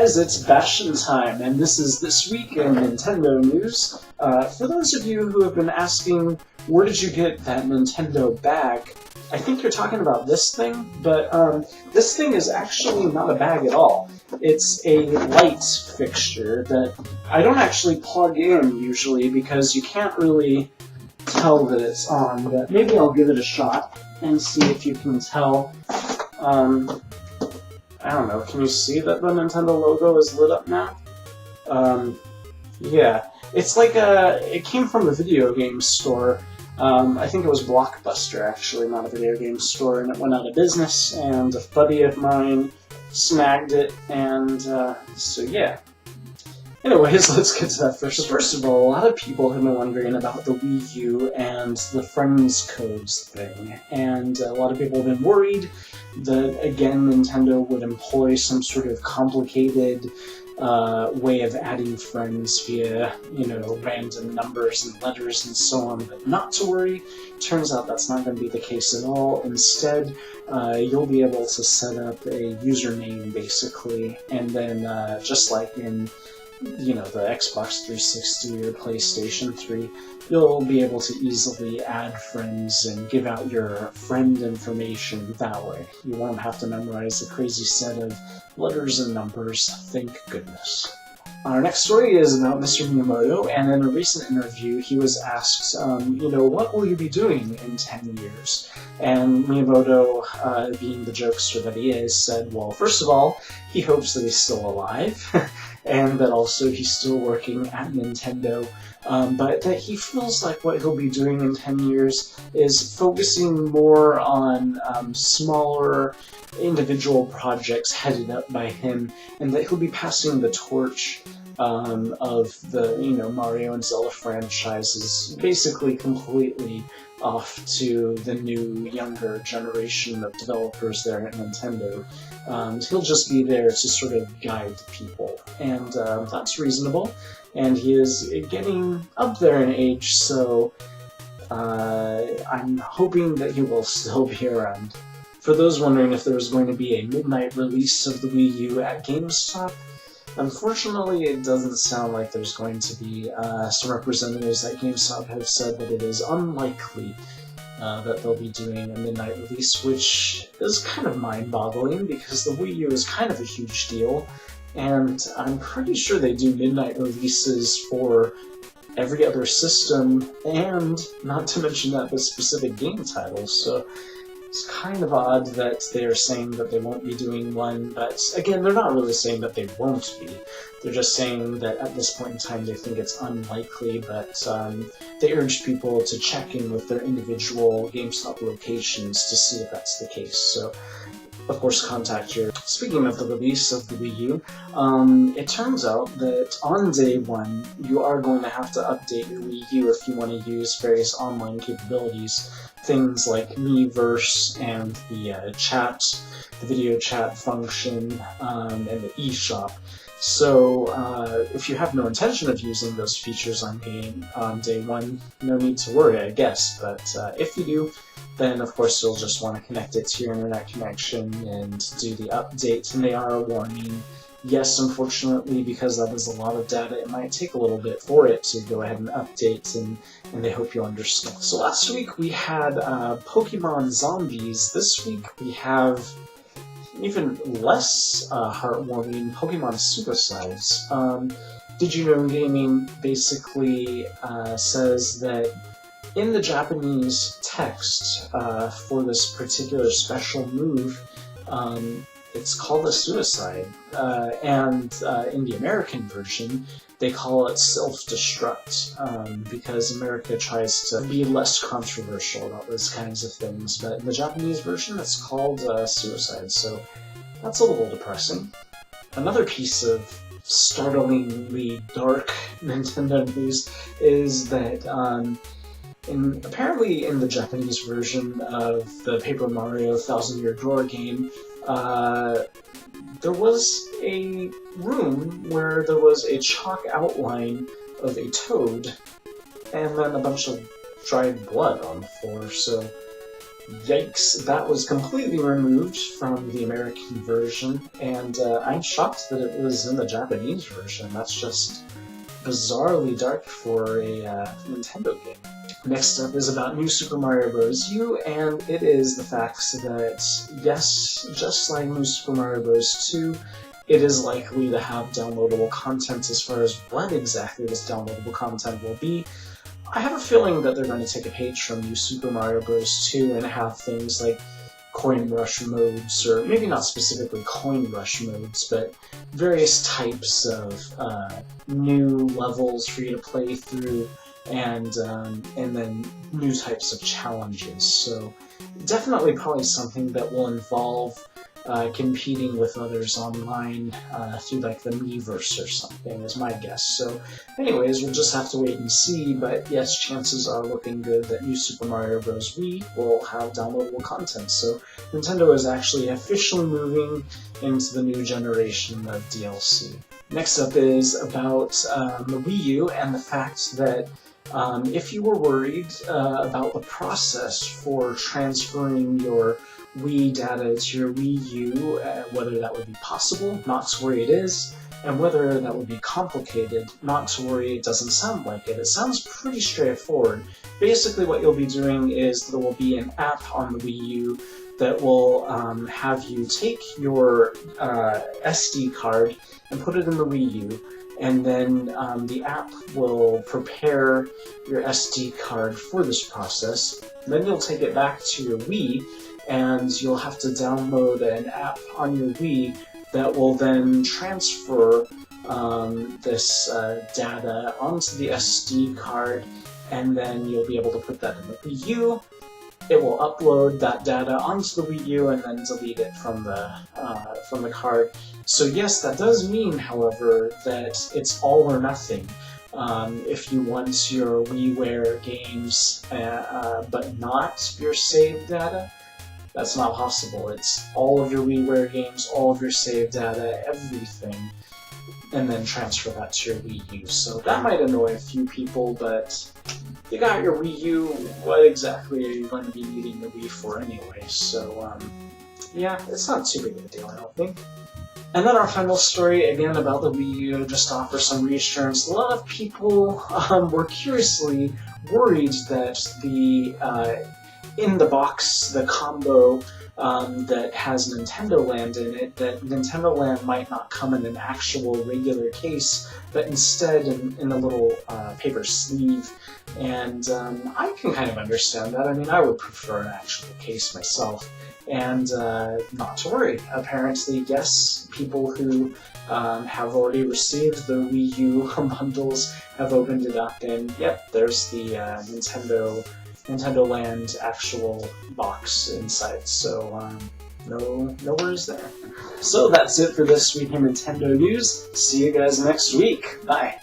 guys, it's Bastian time, and this is This Week in Nintendo News. For those of you who have been asking, where did you get that Nintendo bag? I think you're talking about this thing, but this thing is actually not a bag at all. It's a light fixture that I don't actually plug in usually because you can't really tell that it's on, but maybe I'll give it a shot and see if you can tell. I don't know, can you see that the Nintendo logo is lit up now? Yeah. It's like it came from a video game store. I think it was Blockbuster, actually, not a video game store, and it went out of business, and a buddy of mine snagged it, and so yeah. Anyways, let's get to that first. First of all, a lot of people have been wondering about the Wii U and the Friends Codes thing, and a lot of people have been worried that, again, Nintendo would employ some sort of complicated way of adding friends via, random numbers and letters and so on, but not to worry. Turns out that's not going to be the case at all. Instead, you'll be able to set up a username, basically, and then, just like in the Xbox 360 or PlayStation 3, you'll be able to easily add friends and give out your friend information that way. You won't have to memorize a crazy set of letters and numbers, thank goodness. Our next story is about Mr. Miyamoto, and in a recent interview he was asked, what will you be doing in 10 years? And Miyamoto, being the jokester that he is, said, well, first of all, he hopes that he's still alive, and that also he's still working at Nintendo, but that he feels like what he'll be doing in 10 years is focusing more on smaller individual projects headed up by him, and that he'll be passing the torch of the Mario and Zelda franchises basically completely off to the new, younger generation of developers there at Nintendo. He'll just be there to sort of guide people, and that's reasonable, and he is getting up there in age, so I'm hoping that he will still be around. For those wondering if there was going to be a midnight release of the Wii U at GameStop, unfortunately it doesn't sound like there's going to be. Some representatives at GameStop have said that it is unlikely that they'll be doing a midnight release, which is kind of mind-boggling because the Wii U is kind of a huge deal, and I'm pretty sure they do midnight releases for every other system, and not to mention that with specific game titles, so it's kind of odd that they're saying that they won't be doing one, but again, they're not really saying that they won't be. They're just saying that at this point in time they think it's unlikely, but they urge people to check in with their individual GameStop locations to see if that's the case. So, of course, contact your... Speaking of the release of the Wii U, it turns out that on day one, you are going to have to update your Wii U if you want to use various online capabilities. Things like Miiverse and the video chat function, and the eShop. So, if you have no intention of using those features on day one, no need to worry, I guess. But if you do, then of course you'll just want to connect it to your internet connection and do the update. And they are warning, yes, unfortunately, because that is a lot of data, it might take a little bit for it to go ahead and update, and they hope you understand. So last week we had Pokemon Zombies. This week we have even less heartwarming Pokemon Suicides. Did You Know Gaming basically says that in the Japanese text for this particular special move, it's called a suicide, and in the American version, they call it self-destruct, because America tries to be less controversial about those kinds of things, but in the Japanese version, it's called suicide, so that's a little depressing. Another piece of startlingly dark Nintendo news is that apparently in the Japanese version of the Paper Mario Thousand Year Door game, there was a room where there was a chalk outline of a toad, and then a bunch of dried blood on the floor, so Yikes, that was completely removed from the American version, and I'm shocked that it was in the Japanese version. That's just bizarrely dark for a Nintendo game. Next up is about New Super Mario Bros. U, and it is the fact that, yes, just like New Super Mario Bros. 2, it is likely to have downloadable content. As far as what exactly this downloadable content will be, I have a feeling that they're going to take a page from New Super Mario Bros. 2 and have things like coin rush modes, or maybe not specifically coin rush modes, but various types of new levels for you to play through, and then new types of challenges. So definitely probably something that will involve competing with others online through like the Miiverse or something is my guess. So anyways, we'll just have to wait and see, but yes, chances are looking good that New Super Mario Bros. Wii will have downloadable content. So Nintendo is actually officially moving into the new generation of DLC. Next up is about the Wii U and the fact that if you were worried about the process for transferring your Wii data to your Wii U, whether that would be possible, not to worry, it is, and whether that would be complicated, not to worry, it doesn't sound like it. It sounds pretty straightforward. Basically what you'll be doing is there will be an app on the Wii U that will have you take your SD card and put it in the Wii U, and then the app will prepare your SD card for this process. Then you'll take it back to your Wii, and you'll have to download an app on your Wii that will then transfer this data onto the SD card, and then you'll be able to put that in the Wii U. It will upload that data onto the Wii U and then delete it from the card. So yes, that does mean, however, that it's all or nothing. If you want your WiiWare games but not your saved data, that's not possible. It's all of your WiiWare games, all of your saved data, everything, and then transfer that to your Wii U. So that might annoy a few people, but you got your Wii U, what exactly are you going to be needing the Wii for anyway? So, yeah, it's not too big of a deal, I don't think. And then our final story, again about the Wii U, just to offer some reassurance. A lot of people were curiously worried that the in the box, the combo that has Nintendo Land in it, that Nintendo Land might not come in an actual regular case, but instead in a little paper sleeve. And I can kind of understand that. I mean, I would prefer an actual case myself. And not to worry. Apparently, yes, people who have already received the Wii U bundles have opened it up, and yep, there's the Nintendo Land actual box inside, so no worries there. So that's it for this week in Nintendo news. See you guys next week. Bye.